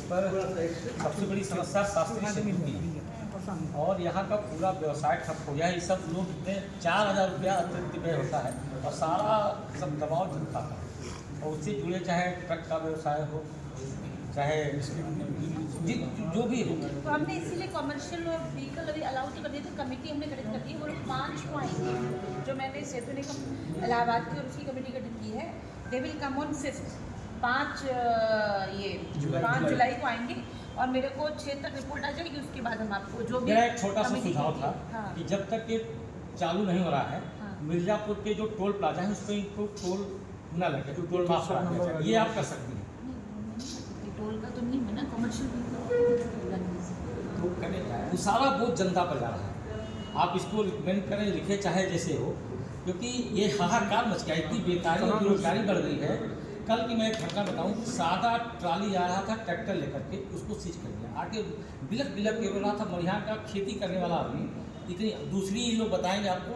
पर सबसे बड़ी समस्या शास्त्री सेतु की है और यहाँ का पूरा व्यवसाय ठप हो गया है। ये सब लोग 4,000 रुपया अतिरिक्त व्यय होता है और सारा सब दबाव जनता का, और उससे जुड़े चाहे ट्रक का व्यवसाय हो चाहे जो भी हो। तो हमने इसीलिए कमर्शियल और व्हीकल अभी अलाउ तो कर दिए थे। कमेटी हमने गठित कर दी है, वो लोग 5 को आएंगे, जो मैंने सेतु निगम इलाहाबाद की और उसकी कमेटी गठित की है। दे विल कम ऑन 5 जुलाई को आएंगे और मेरे को 6 तक रिपोर्ट आ जाएगी। उसके बाद हम आपको जो भी मेरा एक छोटा सा सुझाव था कि जब तक ये चालू नहीं हो रहा है, मिर्जापुर के जो टोल प्लाजा है उस पर इनको टोल न लगे, तो टोल माफ करा दिया जाए। ये आप कर सकती हैं। टोल का तो नहीं है ना, कमर्शियल वो सारा बोझ जनता पर जा रहा है। आप इसको रिकमेंड करें, लिखे चाहे जैसे हो, क्योंकि ये हाहाकार मच गया, इतनी बेकारी और बेरोजगारी बढ़ गई है। कल की मैं एक घटना बताऊं, सादा ट्राली आ रहा था ट्रैक्टर लेकर के, उसको सीज कर दिया। आके बिलक बिलक के रो रहा था। यहाँ का खेती करने वाला आदमी इतनी, दूसरी लोग बताएंगे आपको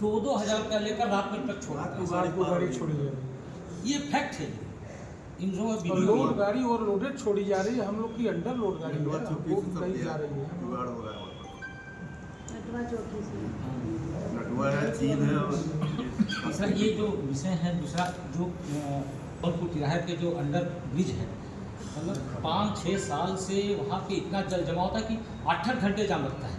2-2 हज़ार रुपया लेकर रात में ट्रक छोड़ा। ये फैक्ट है। इन लोड गाड़ी और लोडेड छोड़ी जा रही है, हम लोग की अंडर लोड गाड़ी वो नहीं जा रही है। दूसरा ये जो विषय है, दूसरा जो जौनपुर तिराहे के जो अंडर ब्रिज है, मतलब 5-6 साल से वहाँ पे इतना जल जमाव था कि 8-8 घंटे जाम लगता है।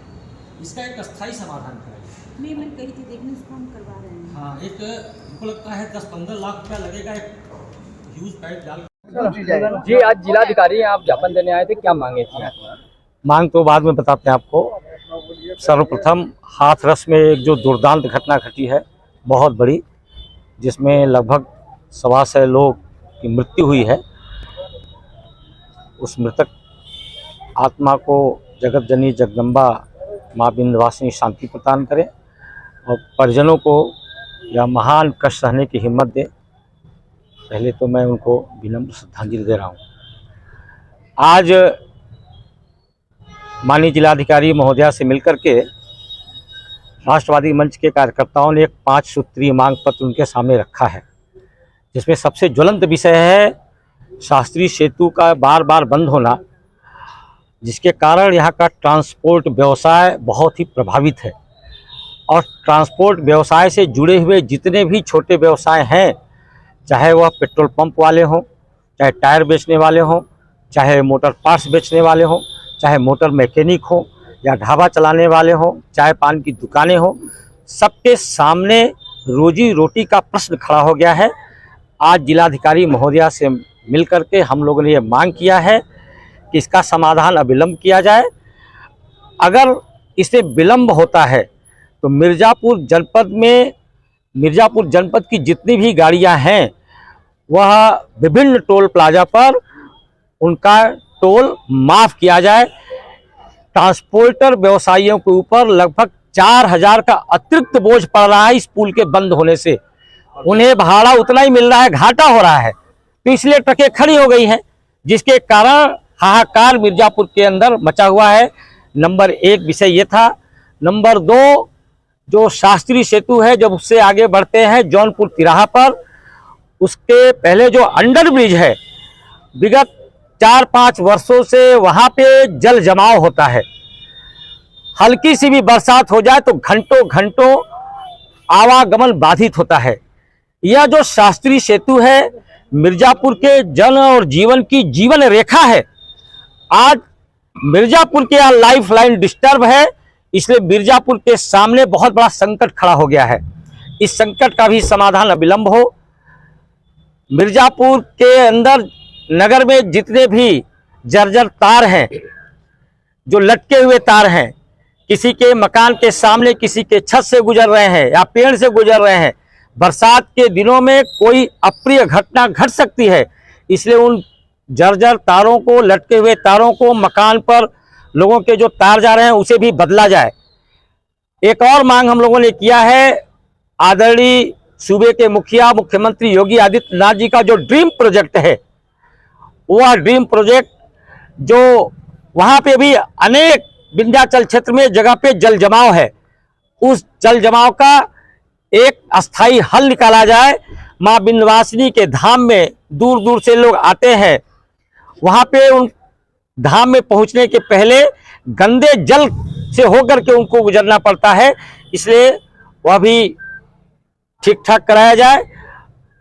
इसका एक अस्थायी समाधान कराइए। नहीं, मैं कही थी देखने, उसको हम करवा रहे हैं। हाँ, एक हमको लगता है 10-15 लाख रुपया लगेगा एक ह्यूज पाइप डाल। जी, आज जिलाधिकारी आप ज्ञापन देने आए थे, क्या मांगे थी? मांग तो बाद में बताते हैं आपको। सर्वप्रथम हाथरस में एक जो दुर्दांत घटना घटी है बहुत बड़ी, जिसमें लगभग 125 लोग की मृत्यु हुई है, उस मृतक आत्मा को जगत जननी जगदम्बा माँ विंध्यवासिनी शांति प्रदान करें और परिजनों को यह महान कष्ट सहने की हिम्मत दे। पहले तो मैं उनको विनम्र श्रद्धांजलि दे रहा हूँ। आज माननीय जिलाधिकारी महोदया से मिलकर के राष्ट्रवादी मंच के कार्यकर्ताओं ने एक 5 सूत्रीय मांग पत्र उनके सामने रखा है, जिसमें सबसे ज्वलंत विषय है शास्त्री सेतु का बार बार बंद होना, जिसके कारण यहाँ का ट्रांसपोर्ट व्यवसाय बहुत ही प्रभावित है। और ट्रांसपोर्ट व्यवसाय से जुड़े हुए जितने भी छोटे व्यवसाय हैं, चाहे वह पेट्रोल पंप वाले हों, चाहे टायर बेचने वाले हों, चाहे मोटर पार्ट्स बेचने वाले हों, चाहे मोटर मैकेनिक हो या ढाबा चलाने वाले हों, चाहे पान की दुकानें हों, सबके सामने रोजी रोटी का प्रश्न खड़ा हो गया है। आज जिलाधिकारी महोदया से मिलकर के हम लोगों ने ये मांग किया है कि इसका समाधान अविलंब किया जाए। अगर इसे विलंब होता है तो मिर्ज़ापुर जनपद की जितनी भी गाड़ियां हैं, वह विभिन्न टोल प्लाजा पर उनका टोल माफ़ किया जाए। ट्रांसपोर्टर व्यवसायियों के ऊपर लगभग 4,000 का अतिरिक्त बोझ पड़ रहा है इस पुल के बंद होने से। उन्हें भाड़ा उतना ही मिल रहा है, घाटा हो रहा है, तो इसलिए ट्रकें खड़ी हो गई हैं, जिसके कारण हाहाकार मिर्ज़ापुर के अंदर मचा हुआ है। नंबर 1 विषय ये था। नंबर 2, जो शास्त्री सेतु है, जब उससे आगे बढ़ते हैं जौनपुर तिराहा पर, उसके पहले जो अंडर ब्रिज है, विगत 4-5 वर्षों से वहाँ पे जल जमाव होता है। हल्की सी भी बरसात हो जाए तो घंटों घंटों आवागमन बाधित होता है। यह जो शास्त्री सेतु है, मिर्ज़ापुर के जन और जीवन की जीवन रेखा है। आज मिर्ज़ापुर के यहाँ लाइफ लाइन डिस्टर्ब है, इसलिए मिर्ज़ापुर के सामने बहुत बड़ा संकट खड़ा हो गया है। इस संकट का भी समाधान अविलंब हो। मिर्ज़ापुर के अंदर नगर में जितने भी जर्जर तार हैं, जो लटके हुए तार हैं, किसी के मकान के सामने किसी के छत से गुजर रहे हैं या पेड़ से गुजर रहे हैं, बरसात के दिनों में कोई अप्रिय घटना घट सकती है, इसलिए उन जर्जर तारों को, लटके हुए तारों को, मकान पर लोगों के जो तार जा रहे हैं उसे भी बदला जाए। एक और मांग हम लोगों ने किया है, आदरणीय सूबे के मुख्यमंत्री योगी आदित्यनाथ जी का जो ड्रीम प्रोजेक्ट है, वह ड्रीम प्रोजेक्ट जो वहाँ पे भी अनेक विंध्याचल क्षेत्र में जगह पे जल जमाव है, उस जल जमाव का एक अस्थाई हल निकाला जाए। माँ विंध्यवासिनी के धाम में दूर दूर से लोग आते हैं, वहाँ पे उन धाम में पहुंचने के पहले गंदे जल से होकर के उनको गुजरना पड़ता है, इसलिए वह भी ठीक ठाक कराया जाए।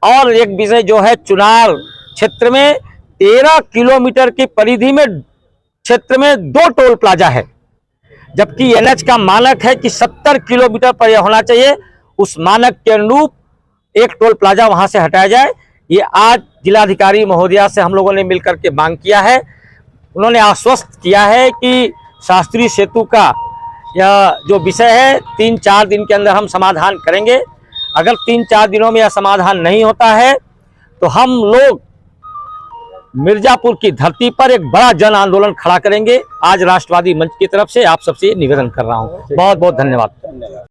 और एक विषय जो है, चुनार क्षेत्र में 13 किलोमीटर की परिधि में क्षेत्र में 2 टोल प्लाजा है, जबकि एनएच का मानक है कि 70 किलोमीटर पर यह होना चाहिए। उस मानक के अनुरूप एक टोल प्लाजा वहां से हटाया जाए। ये आज जिलाधिकारी महोदया से हम लोगों ने मिलकर के मांग किया है। उन्होंने आश्वस्त किया है कि शास्त्री सेतु का यह जो विषय है 3-4 दिन के अंदर हम समाधान करेंगे। अगर 3-4 दिनों में यह समाधान नहीं होता है तो हम लोग मिर्जापुर की धरती पर एक बड़ा जन आंदोलन खड़ा करेंगे। आज राष्ट्रवादी मंच की तरफ से आप सबसे निवेदन कर रहा हूं। बहुत बहुत धन्यवाद।